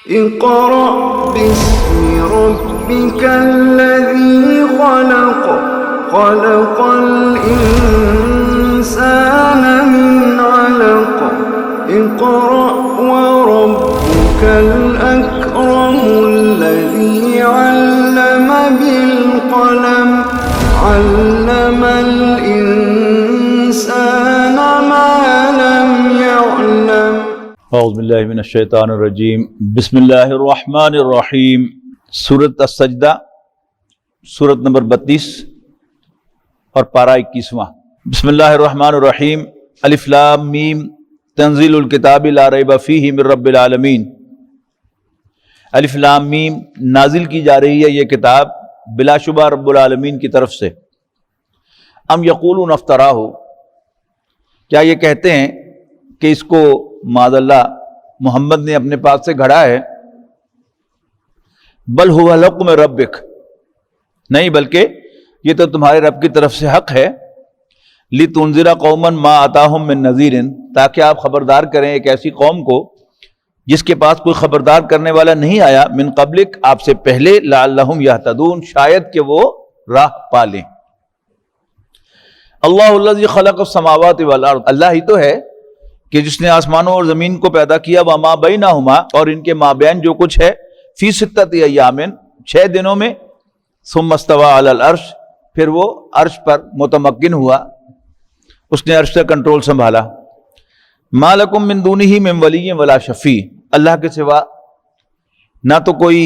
اقرأ باسم ربك الذي خلق خلق الإنسان من علق اقرأ وربك الأكرم الذي علم بالقلم علم الإنسان ما لم يعلم اعوذ باللہ من الشیطان الرجیم بسم اللہ الرحمن الرحیم سورۃ السجدہ سورۃ نمبر 32 اور پارہ 21واں۔ بسم اللہ الرحمن الرحیم الف لام میم تنزیل الکتاب لا ریب فیہ من رب العالمین۔ الف لام میم نازل کی جا رہی ہے یہ کتاب بلا شبہ رب العالمین کی طرف سے۔ ام یقولون افتراہ، کیا یہ کہتے ہیں کہ اس کو معاذ اللہ محمد نے اپنے پاس سے گھڑا ہے؟ بل هو الحق من ربک، نہیں بلکہ یہ تو تمہارے رب کی طرف سے حق ہے۔ لتنذر قوما ما اتاہم من نذیر، تاکہ آپ خبردار کریں ایک ایسی قوم کو جس کے پاس کوئی خبردار کرنے والا نہیں آیا، من قبلک آپ سے پہلے، لعلہم یہتدون شاید کہ وہ راہ پالیں۔ اللہ الذی خلق السماوات والارض، اللہ ہی تو ہے کہ جس نے آسمانوں اور زمین کو پیدا کیا، وما بینہما اور ان کے مابین جو کچھ ہے، فی ستۃ ایام 6 دنوں میں، ثم استوی علی العرش پھر وہ عرش پر متمکن ہوا، اس نے عرش سے کنٹرول سنبھالا۔ ما لکم من دونہ من ولی ولا شفیع، اللہ کے سوا نہ تو کوئی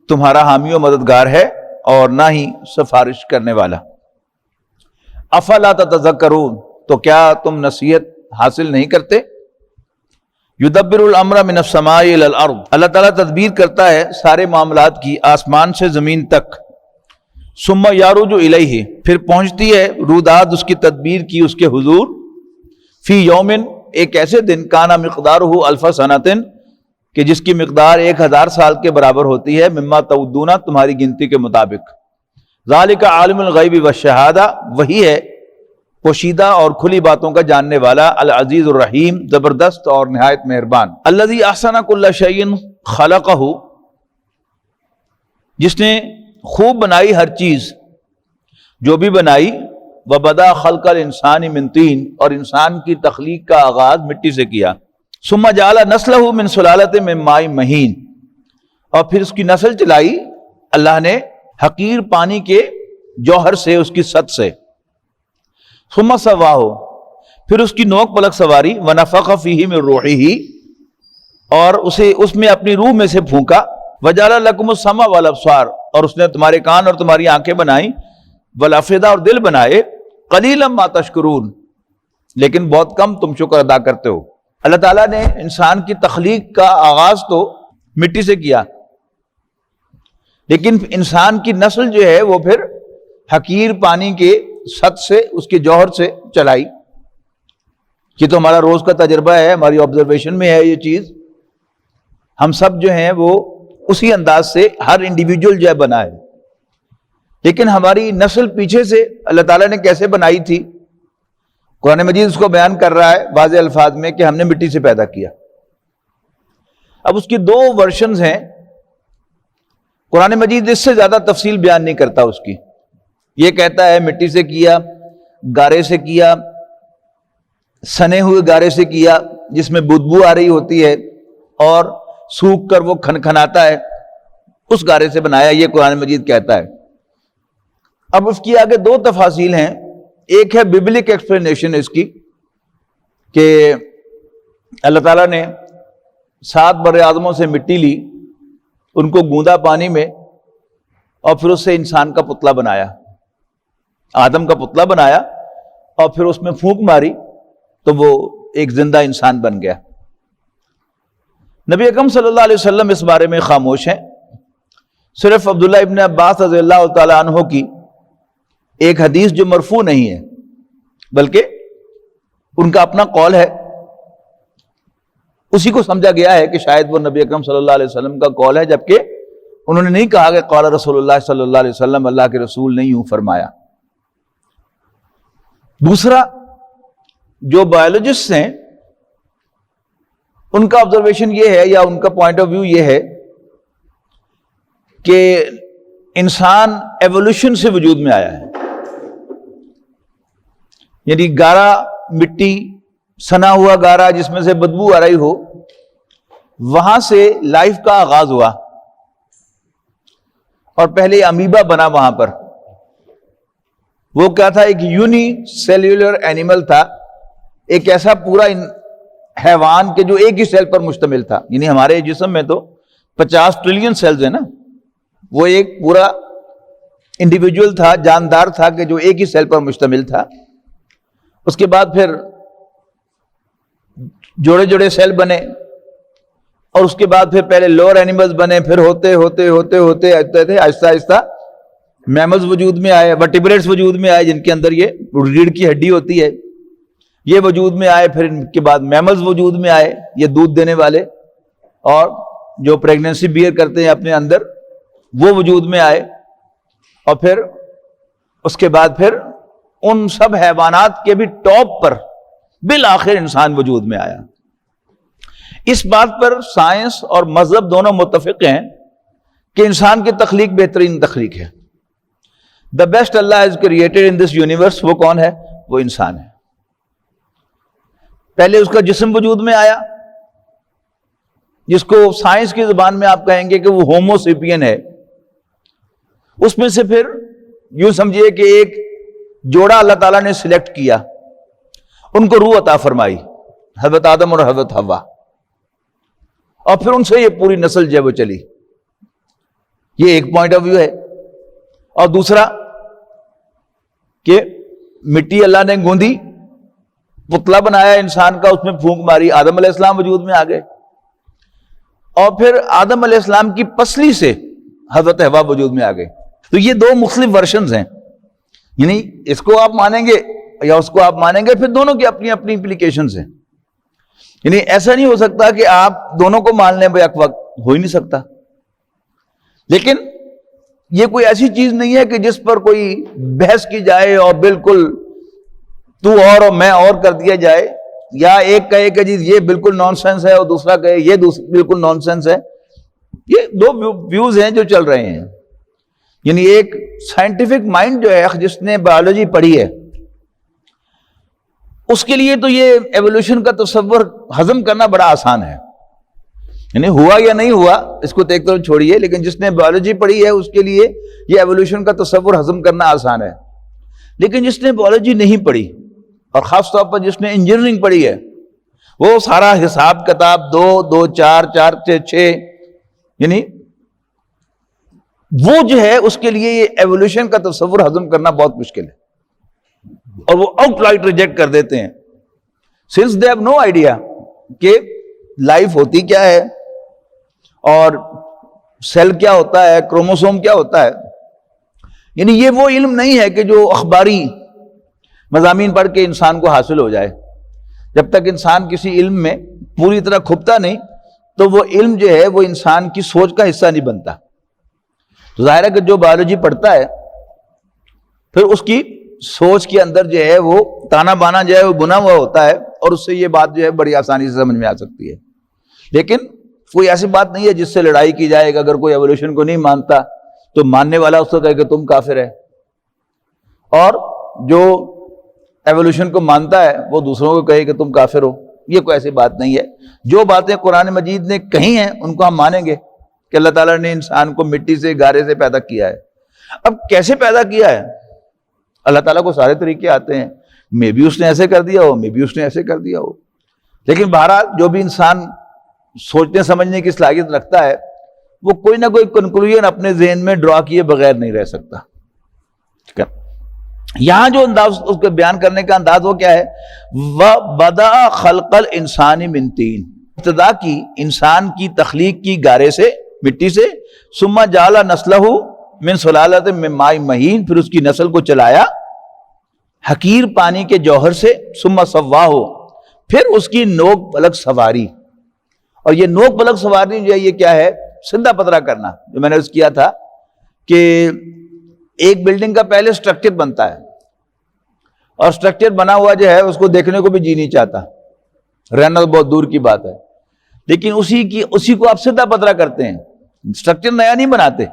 تمہارا حامی و مددگار ہے اور نہ ہی سفارش کرنے والا۔ افلا تتذکرون، تو کیا تم نصیحت حاصل نہیں کرتے؟ یدبر الامر من السماء الى الارض، اللہ تعالیٰ تدبیر کرتا ہے سارے معاملات کی آسمان سے زمین تک۔ ثم یعرج الیہ، پھر پہنچتی ہے روداد اس کی تدبیر کی اس کے حضور، فی یوم ایک ایسے دن، کان مقدارہ الف سنۃ کہ جس کی مقدار 1000 سال کے برابر ہوتی ہے، مما تعدون تمہاری گنتی کے مطابق۔ ذالک عالم الغیب والشہادہ، وہی ہے پوشیدہ اور کھلی باتوں کا جاننے والا، العزیز الرحیم زبردست اور نہایت مہربان۔ الذی احسن کل شیء خلقہ، جس نے خوب بنائی ہر چیز جو بھی بنائی، وبدا خلق الانسان من طین، اور انسان کی تخلیق کا آغاز مٹی سے کیا۔ ثم جعل نسلہ من سلالۃ من ماء مہین، اور پھر اس کی نسل چلائی اللہ نے حقیر پانی کے جوہر سے، اس کی سط سے۔ ثم سواہ، پھر اس کی نوک پلک سواری، ونفخ فیہ من روحہ، اور اسے اس میں اپنی روح میں سے پھونکا۔ وجعل لکم السمع والابصار، اور اس نے تمہارے کان اور تمہاری آنکھیں بنائیں، والافئدہ اور دل بنائے۔ قلیلا ما تشکرون، لیکن بہت کم تم شکر ادا کرتے ہو۔ اللہ تعالیٰ نے انسان کی تخلیق کا آغاز تو مٹی سے کیا، لیکن انسان کی نسل جو ہے وہ پھر حقیر پانی کے سط سے، اس کے جوہر سے چلائی۔ یہ تو ہمارا روز کا تجربہ ہے، ہماری آبزرویشن میں ہے یہ چیز۔ ہم سب جو ہیں وہ اسی انداز سے ہر انڈیویجول جو ہے بنا ہے، لیکن ہماری نسل پیچھے سے اللہ تعالیٰ نے کیسے بنائی تھی، قرآن مجید اس کو بیان کر رہا ہے واضح الفاظ میں کہ ہم نے مٹی سے پیدا کیا۔ اب اس کی 2 ورشنز ہیں، قرآن مجید اس سے زیادہ تفصیل بیان نہیں کرتا اس کی۔ یہ کہتا ہے مٹی سے کیا، گارے سے کیا، سنے ہوئے گارے سے کیا جس میں بدبو آ رہی ہوتی ہے اور سوکھ کر وہ کھنکھناتا ہے، اس گارے سے بنایا، یہ قرآن مجید کہتا ہے۔ اب اس کی آگے 2 تفاصیل ہیں، ایک ہے ببلک ایکسپلینیشن اس کی کہ اللہ تعالیٰ نے 7 بر اعظموں سے مٹی لی، ان کو گوندا پانی میں، اور پھر اس سے انسان کا پتلا بنایا، آدم کا پتلا بنایا، اور پھر اس میں پھونک ماری تو وہ ایک زندہ انسان بن گیا۔ نبی اکرم صلی اللہ علیہ وسلم اس بارے میں خاموش ہیں، صرف عبداللہ ابن عباس رضی اللہ تعالیٰ عنہ کی ایک حدیث جو مرفوع نہیں ہے بلکہ ان کا اپنا قول ہے، اسی کو سمجھا گیا ہے کہ شاید وہ نبی اکرم صلی اللہ علیہ وسلم کا قول ہے، جبکہ انہوں نے نہیں کہا کہ قال رسول اللہ صلی اللہ علیہ وسلم، اللہ کے رسول نے یوں فرمایا۔ دوسرا، جو بایولوجسٹ ہیں ان کا آبزرویشن یہ ہے یا ان کا پوائنٹ آف ویو یہ ہے کہ انسان ایوولوشن سے وجود میں آیا ہے، یعنی گارا مٹی، سنا ہوا گارا جس میں سے بدبو آ رہی ہو، وہاں سے لائف کا آغاز ہوا، اور پہلے امیبا بنا وہاں پر۔ وہ کیا تھا؟ ایک یونی سیلولر اینیمل تھا، ایک ایسا پورا حیوان کہ جو ایک ہی سیل پر مشتمل تھا، یعنی ہمارے جسم میں تو 50 ٹریلین سیلز ہیں نا، وہ ایک پورا انڈیویجول تھا، جاندار تھا کہ جو ایک ہی سیل پر مشتمل تھا۔ اس کے بعد پھر جوڑے جوڑے سیل بنے، اور اس کے بعد پھر پہلے لوور اینیملز بنے، پھر ہوتے ہوتے ہوتے ہوتے آہستہ آہستہ میملز وجود میں آئے، ورٹیبریٹس وجود میں آئے جن کے اندر یہ ریڑھ کی ہڈی ہوتی ہے، یہ وجود میں آئے۔ پھر ان کے بعد میملز وجود میں آئے، یہ دودھ دینے والے اور جو پریگننسی بیئر کرتے ہیں اپنے اندر، وہ وجود میں آئے۔ اور پھر اس کے بعد پھر ان سب حیوانات کے بھی ٹاپ پر بالآخر انسان وجود میں آیا۔ اس بات پر سائنس اور مذہب دونوں متفق ہیں کہ انسان کی تخلیق بہترین تخلیق ہے۔ The best Allah has created in this universe, وہ کون ہے؟ وہ انسان ہے۔ پہلے اس کا جسم وجود میں آیا، جس کو سائنس کی زبان میں آپ کہیں گے کہ وہ ہومو سیپین ہے۔ اس میں سے پھر یوں سمجھیے کہ ایک جوڑا اللہ تعالیٰ نے سلیکٹ کیا، ان کو روح عطا فرمائی، حضرت آدم اور حضرت حوا، اور پھر ان سے یہ پوری نسل جو ہے وہ چلی۔ یہ ایک پوائنٹ آف ویو ہے۔ اور دوسرا کہ مٹی اللہ نے گوندی، پتلا بنایا انسان کا، اس میں پھونک ماری، آدم علیہ السلام وجود میں آ گئے، اور پھر آدم علیہ السلام کی پسلی سے حضرت حوا وجود میں آ گئے۔ تو یہ دو مختلف ورژنز ہیں، یعنی اس کو آپ مانیں گے یا اس کو آپ مانیں گے، پھر دونوں کی اپنی اپنی امپلیکیشنز ہیں۔ یعنی ایسا نہیں ہو سکتا کہ آپ دونوں کو مان لیں بیک وقت، ہو ہی نہیں سکتا۔ لیکن یہ کوئی ایسی چیز نہیں ہے کہ جس پر کوئی بحث کی جائے اور بالکل تو اور میں اور کر دیا جائے، یا ایک کہے کہ جی یہ بالکل نان سینس ہے اور دوسرا کہے یہ بالکل نان سینس ہے۔ یہ دو ویوز ہیں جو چل رہے ہیں۔ یعنی ایک سائنٹیفک مائنڈ جو ہے جس نے بایولوجی پڑھی ہے، اس کے لیے تو یہ ایوولوشن کا تصور ہضم کرنا بڑا آسان ہے، یعنی ہوا یا نہیں ہوا اس کو ایک طرف چھوڑیے، لیکن جس نے بایولوجی پڑھی ہے اس کے لیے یہ ایوولوشن کا تصور ہضم کرنا آسان ہے۔ لیکن جس نے بایولوجی نہیں پڑھی، اور خاص طور پر جس نے انجینئرنگ پڑھی ہے، وہ سارا حساب کتاب 2 2 4 4 6 یعنی وہ جو ہے اس کے لیے یہ ایوولوشن کا تصور ہضم کرنا بہت مشکل ہے، اور وہ آؤٹ رائٹ ریجیکٹ کر دیتے ہیں، since they have no idea کہ لائف ہوتی کیا ہے، اور سیل کیا ہوتا ہے، کروموسوم کیا ہوتا ہے۔ یعنی یہ وہ علم نہیں ہے کہ جو اخباری مضامین پڑھ کے انسان کو حاصل ہو جائے۔ جب تک انسان کسی علم میں پوری طرح کھپتا نہیں تو وہ علم جو ہے وہ انسان کی سوچ کا حصہ نہیں بنتا۔ تو ظاہر ہے کہ جو بایولوجی پڑھتا ہے پھر اس کی سوچ کے اندر جو ہے وہ تانا بانا جو ہے وہ بنا ہوا ہوتا ہے، اور اس سے یہ بات جو ہے بڑی آسانی سے سمجھ میں آ سکتی ہے۔ لیکن کوئی ایسی بات نہیں ہے جس سے لڑائی کی جائے کہ اگر کوئی ایوولوشن کو نہیں مانتا تو ماننے والا اس کو کہے کہ تم کافر ہے، اور جو ایوولوشن کو مانتا ہے وہ دوسروں کو کہے کہ تم کافر ہو۔ یہ کوئی ایسی بات نہیں ہے۔ جو باتیں قرآن مجید نے کہی ہیں ان کو ہم مانیں گے کہ اللہ تعالیٰ نے انسان کو مٹی سے، گارے سے پیدا کیا ہے۔ اب کیسے پیدا کیا ہے؟ اللہ تعالیٰ کو سارے طریقے آتے ہیں، میں بھی اس نے ایسے کر دیا ہو، میں بھی اس نے ایسے کر دیا ہو، لیکن بہرحال جو بھی انسان سوچنے سمجھنے کی صلاحیت رکھتا ہے وہ کوئی نہ کوئی کنکلوژن اپنے ذہن میں ڈرا کیے بغیر نہیں رہ سکتا۔ ٹھیک ہے، یہاں جو انداز اس کو بیان کرنے کا انداز وہ کیا ہے؟ وَبَدَأَ خَلْقَ الْإِنسَانِ مِنْ طِينٍ، ابتدا کی انسان کی تخلیق کی گارے سے، مٹی سے، ثُمَّ جَعَلَ نَسْلَهُ مِنْ سُلَالَةٍ مِنْ مَاءٍ مَهِينٍ، پھر اس کی نسل کو چلایا حقیر پانی کے جوہر سے، ثُمَّ سَوَّاهُ، پھر اس کی نوک پلک سواری۔ اور یہ نوک پلک سواری جو ہے یہ کیا ہے؟ سندھا پترا کرنا، جو میں نے عرض کیا تھا کہ ایک بلڈنگ کا پہلے سٹرکچر بنتا ہے، اور سٹرکچر بنا ہوا جو ہے اس کو دیکھنے کو بھی جی نہیں چاہتا، رہنا بہت دور کی بات ہے۔ لیکن اسی کو آپ سیدھا پتھرا کرتے ہیں، اسٹرکچر نیا نہیں بناتے.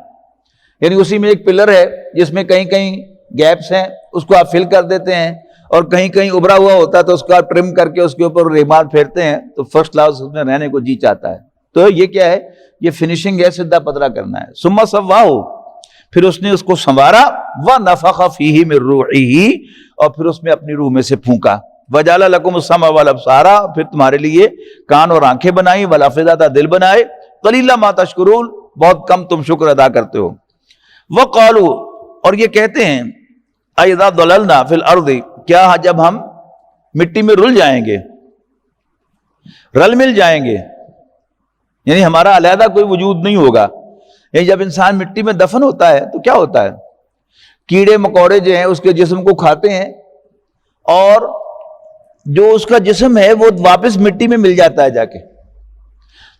یعنی اسی میں ایک پلر ہے جس میں کہیں کہیں گیپس ہیں، اس کو آپ فل کر دیتے ہیں، اور کہیں کہیں ابھرا ہوا ہوتا ہے تو اس کو آپ ٹرم کر کے اس کے اوپر ریمار پھیرتے ہیں تو فرسٹ کلاس اس میں رہنے کو جی چاہتا ہے. تو یہ کیا ہے؟ یہ فنیشنگ ہے، سیدھا پتھرا کرنا ہے. ثم سواہ، پھر اس نے اس کو سنوارا، وَنَفَخَ فِيهِ مِن رُوحِهِ، اور پھر اس میں اپنی روح میں سے پھونکا. وَجَعَلَ لَكُمُ السَّمْعَ وَالْأَبْصَارَ، پھر تمہارے لیے کان اور آنکھیں بنائی، وَالْأَفْئِدَةَ دل بنائے. قَلِيلًا مَا تَشْكُرُونَ، بہت کم تم شکر ادا کرتے ہو. وَقَالُوا، اور یہ کہتے ہیں، أَإِذَا ضَلَلْنَا فِي الْأَرْضِ، کیا جب ہم مٹی میں رل جائیں گے، رل مل جائیں گے، یعنی ہمارا علیحدہ کوئی وجود نہیں ہوگا. یعنی جب انسان مٹی میں دفن ہوتا ہے تو کیا ہوتا ہے؟ کیڑے مکوڑے جو ہیں اس کے جسم کو کھاتے ہیں، اور جو اس کا جسم ہے وہ واپس مٹی میں مل جاتا ہے جا کے.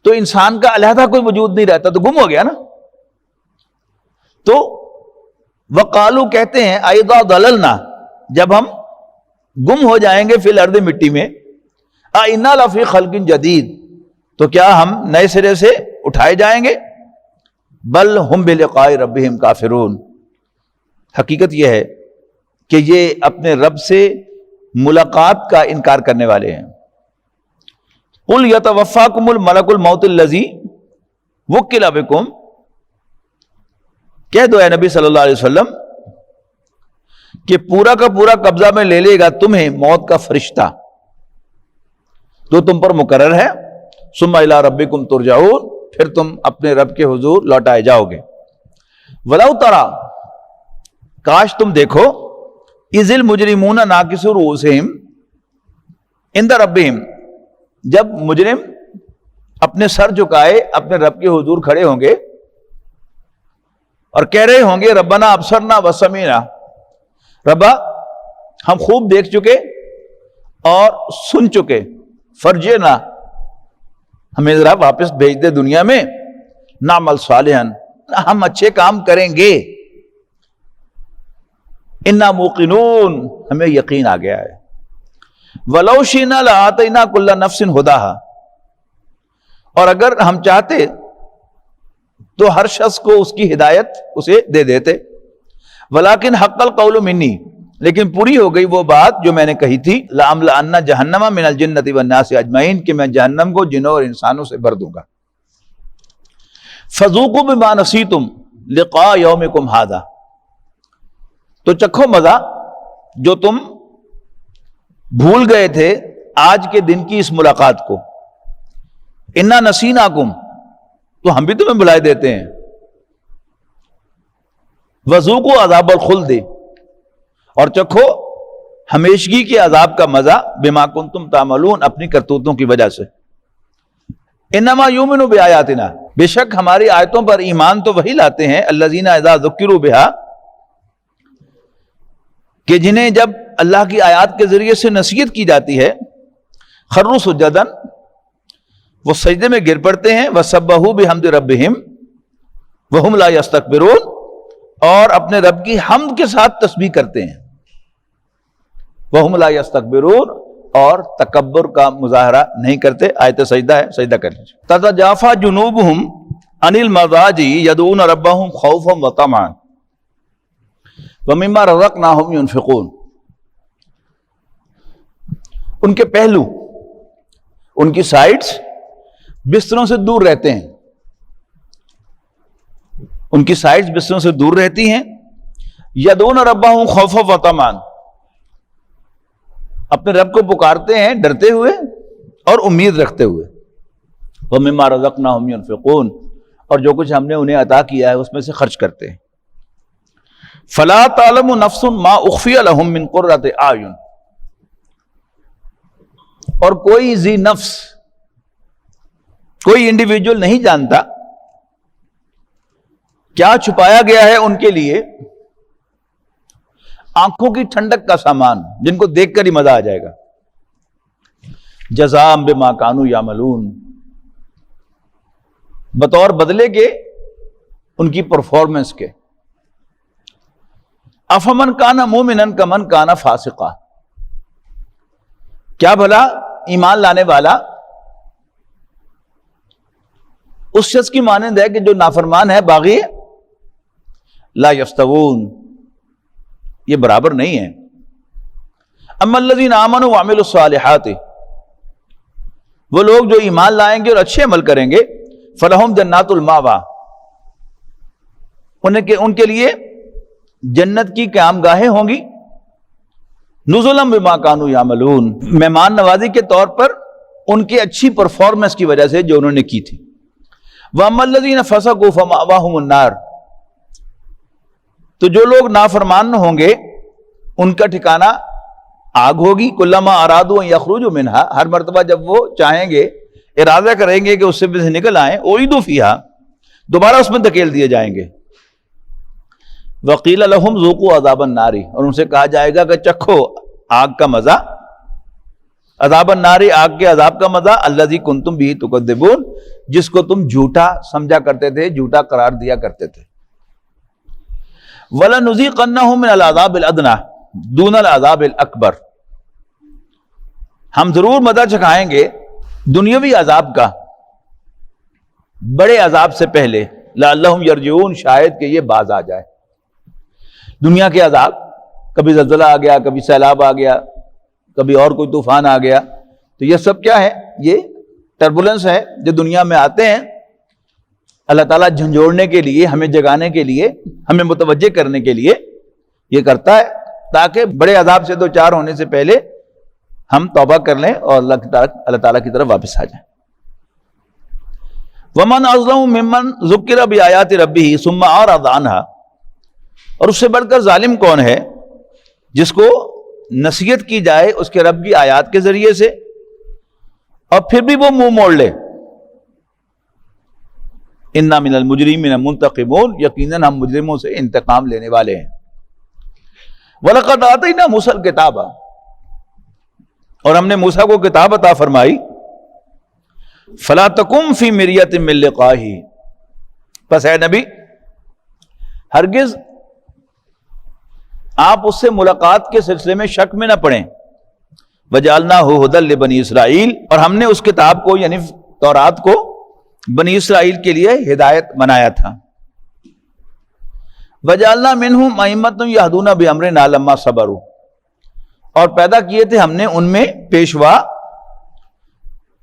تو انسان کا علیحدہ کوئی وجود نہیں رہتا، تو گم ہو گیا نا. تو وقالو کہتے ہیں اذا ضللنا، جب ہم گم ہو جائیں گے فی الارض مٹی میں، انا لفی خلق جدید، تو کیا ہم نئے سرے سے اٹھائے جائیں گے؟ بل ہم بلقاء ربہم کافرون، حقیقت یہ ہے کہ یہ اپنے رب سے ملاقات کا انکار کرنے والے ہیں. قل یتوفاکم الملک الموت الذی وکل بکم، کہہ دو اے نبی صلی اللہ علیہ وسلم کہ پورا کا پورا قبضہ میں لے لے گا تمہیں موت کا فرشتہ جو تم پر مقرر ہے. ثم الی ربکم ترجعون، پھر تم اپنے رب کے حضور لوٹائے جاؤ گے. ولو تری، کاش تم دیکھو، اذ المجرمون ناکسوا رؤوسہم عند ربہم، جب مجرم اپنے سر جھکائے اپنے رب کے حضور کھڑے ہوں گے اور کہہ رہے ہوں گے ربنا ابصرنا وسمعنا، ربا ہم خوب دیکھ چکے اور سن چکے، فرجنا، ہمیں ذرا واپس بھیج دے دنیا میں، نعمل صالحا، ہم اچھے کام کریں گے، انا موقنون، ہمیں یقین آ گیا ہے. ولو شئنا لآتینا کل نفس ہداہا، اور اگر ہم چاہتے تو ہر شخص کو اس کی ہدایت اسے دے دیتے. ولیکن حق القول منی، لیکن پوری ہو گئی وہ بات جو میں نے کہی تھی، لأملأن جہنم من الجنۃ والناس اجمعین، کہ میں جہنم کو جنوں اور انسانوں سے بھر دوں گا. فذوقوا بما نسیتم لقاء یومکم ھذا، تو چکھو مزہ جو تم بھول گئے تھے آج کے دن کی اس ملاقات کو. انا نسیناکم، تو ہم بھی تمہیں بلائے دیتے ہیں. وذوقوا عذاب الخلد، اور چکھو ہمیشگی کے عذاب کا مزہ، بما کنتم تعملون، اپنی کرتوتوں کی وجہ سے. انما یؤمنوا بآیاتنا، بے شک ہماری آیتوں پر ایمان تو وہی لاتے ہیں، الذین اذا ذکروا بہا، کہ جنہیں جب اللہ کی آیات کے ذریعے سے نصیحت کی جاتی ہے، خروا سجدا، وہ سجدے میں گر پڑتے ہیں، وسبحوا بحمد ربہم وہم لا یستکبرون، اور اپنے رب کی حمد کے ساتھ تسبیح کرتے ہیں، وہم لا یستکبرون، اور تکبر کا مظاہرہ نہیں کرتے. آیت سجدہ ہے، سجدہ کر لیجیے. تتجافی جنوبہم عن المضاجع یدعون ربہم خوفا وطمعا ومما رزقناہم ينفقون، ان کے پہلو، ان کی سائڈس بستروں سے دور رہتے ہیں، ان کی سائڈس بستروں سے دور رہتی ہیں. یدعون ربہم خوفا وطمعا، اپنے رب کو پکارتے ہیں ڈرتے ہوئے اور امید رکھتے ہوئے. ومما رزقناہم ينفقون، اور جو کچھ ہم نے انہیں عطا کیا ہے اس میں سے خرچ کرتے ہیں. فلا تعلم نفس ما اخفی لهم من قرۃ اعین، اور کوئی ذی نفس، کوئی انڈیویجول نہیں جانتا کیا چھپایا گیا ہے ان کے لیے آنکھوں کی ٹھنڈک کا سامان، جن کو دیکھ کر ہی مزہ آ جائے گا. جزاء بما کانوا یعملون، بطور بدلے کے ان کی پرفارمنس کے. افمن کان مومنا کمن کان فاسقا، کیا بھلا ایمان لانے والا اس شخص کی مانند ہے کہ جو نافرمان ہے، باغی ہے. لا یستوون، یہ برابر نہیں ہے. اما الذین آمنوا وعملوا الصالحات، وہ لوگ جو ایمان لائیں گے اور اچھے عمل کریں گے، فلہم جنات المأویٰ، ان کے لیے جنت کی قیام گاہیں ہوں گی. نزلا بما كانوا یعملون، مہمان نوازی کے طور پر ان کی اچھی پرفارمنس کی وجہ سے جو انہوں نے کی تھی. واما الذین فسقوا فمأواہم النار، تو جو لوگ نافرمان ہوں گے ان کا ٹھکانہ آگ ہوگی. کلما ارادوا ان یخرجوا منہا، ہر مرتبہ جب وہ چاہیں گے، ارادہ کریں گے کہ اس سے نکل آئیں، اعیدوا فیہا، دوبارہ اس میں دھکیل دیے جائیں گے. وقیل لہم ذوقوا عذاب النار، اور ان سے کہا جائے گا کہ چکھو آگ کا مزہ. عذاب النار، آگ کے عذاب کا مزہ. الذی کنتم بہ تکذبون، جس کو تم جھوٹا سمجھا کرتے تھے، جھوٹا قرار دیا کرتے تھے. وَلَنُذِيقَنَّهُم مِّنَ الْعَذَابِ الْأَدْنَىٰ دُونَ الْعَذَابِ الْأَكْبَرِ، ہم ضرور مزہ چکھائیں گے دنیاوی عذاب کا بڑے عذاب سے پہلے. لعلہم یرجعون، شاید کہ یہ باز آ جائے. دنیا کے عذاب، کبھی زلزلہ آ گیا، کبھی سیلاب آ گیا، کبھی اور کوئی طوفان آ گیا، تو یہ سب کیا ہے؟ یہ ٹربولنس ہے جو دنیا میں آتے ہیں. اللہ تعالیٰ جھنجھوڑنے کے لیے، ہمیں جگانے کے لیے، ہمیں متوجہ کرنے کے لیے یہ کرتا ہے، تاکہ بڑے عذاب سے دو چار ہونے سے پہلے ہم توبہ کر لیں اور اللہ تعالیٰ کی طرف واپس آ جائیں. وَمَنْ أَظْلَمُ مِمَّنْ ذُكِّرَ بِآيَاتِ رَبِّهِ ثُمَّ أَعْرَضَ عَنْهَا، اور اس سے بڑھ کر ظالم کون ہے جس کو نصیحت کی جائے اس کے رب کی آیات کے ذریعے سے اور پھر بھی وہ منہ موڑ لے. اِنَّا مِنَ الْمُجْرِمِينَ مُنْتَقِمُونَ، یقیناً ہم مجرموں سے انتقام لینے والے ہیں. وَلَقَدْ آتَيْنَا مُوسَى الْكِتَابَ، اور ہم نے موسیٰ کو کتاب عطا فرمائی. فَلَا تَكُن فِي مِرْيَةٍ مِّن لِقَائِهِ، پس اے نبی ہرگز آپ اس سے ملاقات کے سلسلے میں شک میں نہ پڑیں. وَجَعَلْنَاهُ هُدًى لِبَنِي اسرائیل، اور ہم نے اس کتاب کو یعنی تورات کو بنی اسرائیل کے لیے ہدایت بنایا تھا. وَجَعَلْنَا مِنْهُمْ أَئِمَّةً يَهْدُونَ بِأَمْرِنَا لَمَّا صَبَرُوا، اور پیدا کیے تھے ہم نے ان میں پیشوا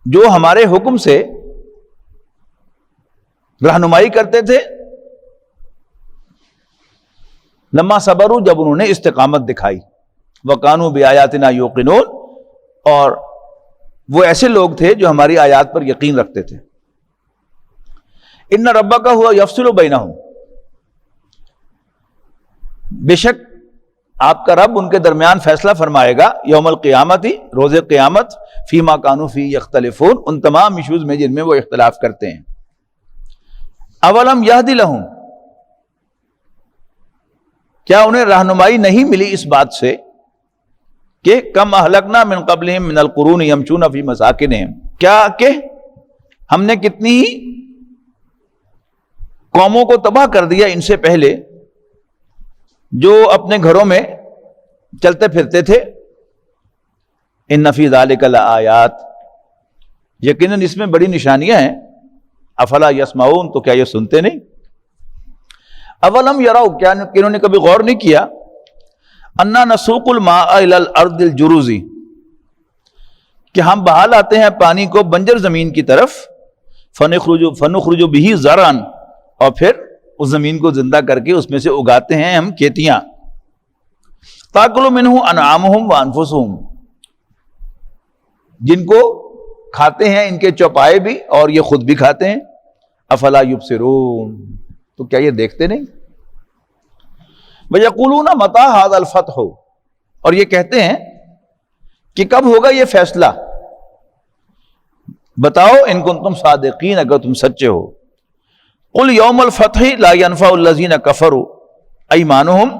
جو ہمارے حکم سے رہنمائی کرتے تھے. لما صبروا، جب انہوں نے استقامت دکھائی. وَقَانُوا بِآيَاتِنَا يُوقِنُونَ، اور وہ ایسے لوگ تھے جو ہماری آیات پر یقین رکھتے تھے. إِنَّ رَبَّكَ هُوَ يَفْصِلُ بَيْنَهُمْ، بے شک آپ کا رب ان کے درمیان فیصلہ فرمائے گا یوم القیامت، روز قیامت، فیما کانوا فیہ یختلفون، ان تمام ایشوز میں جن میں وہ اختلاف کرتے ہیں. اولم یہدی لہم، کیا انہیں رہنمائی نہیں ملی اس بات سے کہ کم اہلکنا من قبلہم من القرون یمشون فی مساکنہم، کیا کہ ہم نے کتنی ہی قوموں کو تباہ کر دیا ان سے پہلے جو اپنے گھروں میں چلتے پھرتے تھے. ان فی ذلک لآیات، یقیناً اس میں بڑی نشانیاں ہیں. افلا یسمعون، تو کیا یہ سنتے نہیں؟ اولم یروا، کیا انہوں نے کبھی غور نہیں کیا؟ انا نسوق الماء الی الارض الجرز، کہ ہم بہا لاتے ہیں پانی کو بنجر زمین کی طرف. فنخرج به زرعا، اور پھر اس زمین کو زندہ کر کے اس میں سے اگاتے ہیں ہم کھیتیاں. تاکل منہ انعامہم وانفسہم، جن کو کھاتے ہیں ان کے چوپائے بھی اور یہ خود بھی کھاتے ہیں. افلا یبصرون، تو کیا یہ دیکھتے نہیں؟ وَيَقُولُونَ مَتَىٰ هَٰذَا الْفَتْحُ، اور یہ کہتے ہیں کہ کب ہوگا یہ فیصلہ؟ بتاؤ ان کنتم صادقین، اگر تم سچے ہو. قل یوم الفتح لا ينفع الذین کفروا ایمانہم،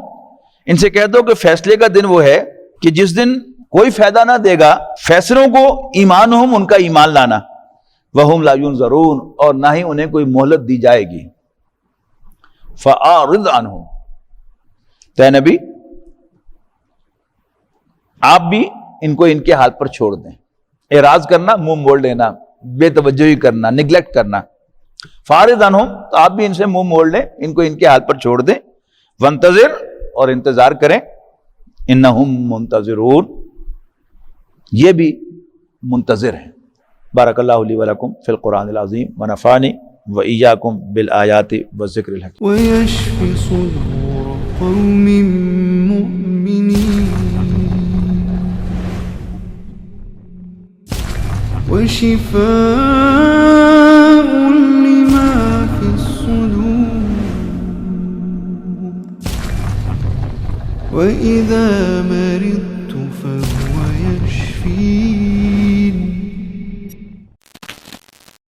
ان سے کہہ دو کہ فیصلے کا دن وہ ہے کہ جس دن کوئی فائدہ نہ دے گا فیصلوں کو ایمانہم، ان کا ایمان لانا. وہم لا ینظرون، اور نہ ہی انہیں کوئی مہلت دی جائے گی. فاعرض عنہم، تے نبی آپ بھی ان کو ان کے حال پر چھوڑ دیں. اعراض کرنا، منہ موڑ لینا، بے توجہی کرنا، نگلیکٹ کرنا، فارض عنہم، تو آپ بھی ان سے منہ موڑ لیں، ان کو ان کے حال پر چھوڑ دیں، وانتظر، اور انتظار کریں، انہم منتظرون، یہ بھی منتظر ہیں۔ بارک اللہ لی ولکم فی القرآن العظیم ونفعنی وإیاکم بالآیات والذکر الحکیم۔ ويشف صدور قوم مؤمنين وشفاء لما في الصدور وإذا مرضت فهو